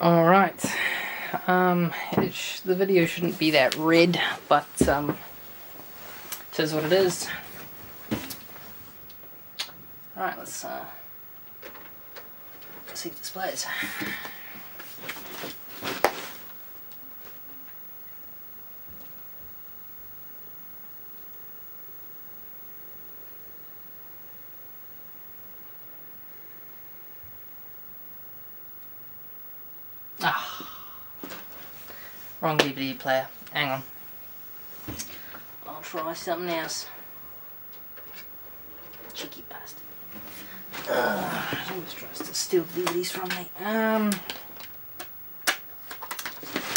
Alright, the video shouldn't be that red, but it is what it is. Alright, let's see if this plays. Wrong DVD player. Hang on. I'll try something else. Cheeky bastard. He always tries to steal DVDs from me.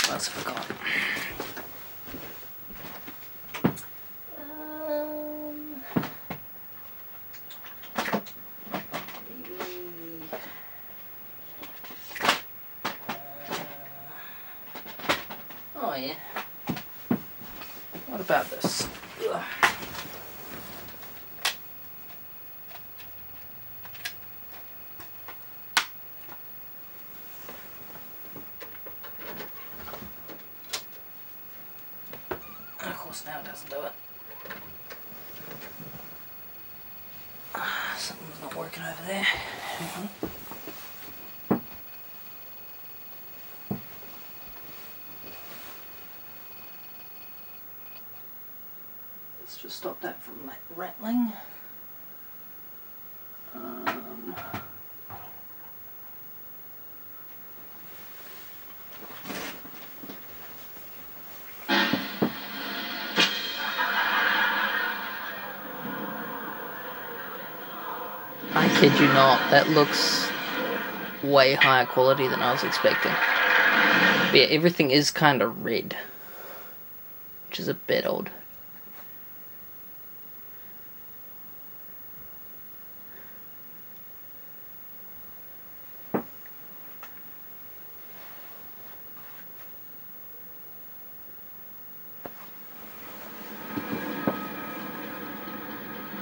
What else have I got? Oh yeah. What about this? Ugh. Of course now it doesn't do it. Something's not working over there. Hang on. Let's just stop that from like rattling. I kid you not, that looks way higher quality than I was expecting. But yeah, everything is kind of red, which is a bit odd.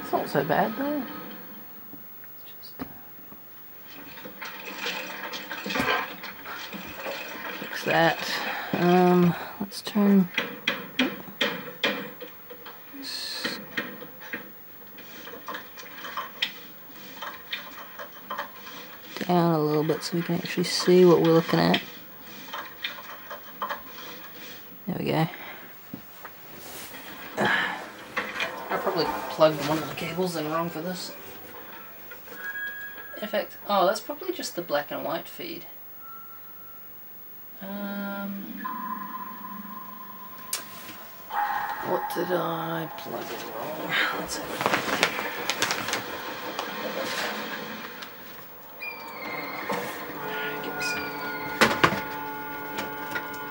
It's not so bad though. Fix that. Let's turn this down a little bit so we can actually see what we're looking at. There we go. I probably plugged one of the cables in wrong for this. In fact, oh, that's probably just the black and white feed. What did I plug in wrong? Let's have a look. Get this in.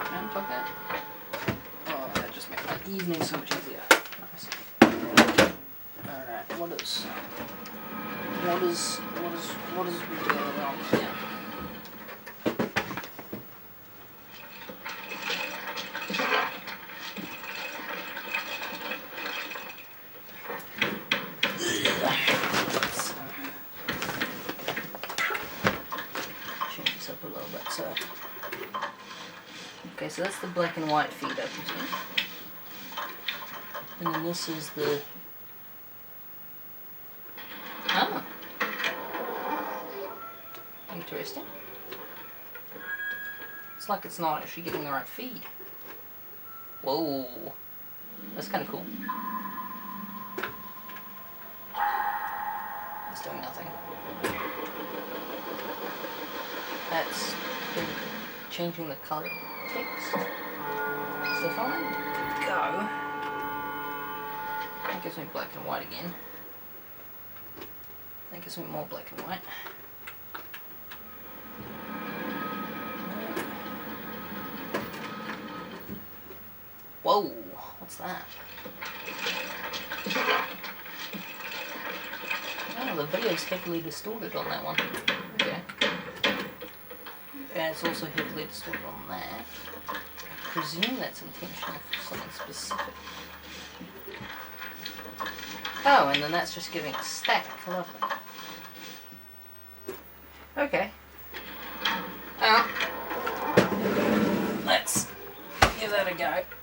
Unplug that. Oh, that just made my evening so much easier. Nice. Alright, what is going on here? Okay, so that's the black and white feed, I presume. And then this is the... Oh. Interesting. It's like it's not actually getting the right feed. Whoa. That's kind of cool. It's doing nothing. That's been changing the color text. So if I go, that gives me black and white again. That gives me more black and white. Whoa, what's that? Oh, the video's heavily distorted on that one. Okay. And it's also heavily distorted on that. I presume that's intentional for something specific. Oh, and then that's just giving a stack. Lovely. Okay. that a go.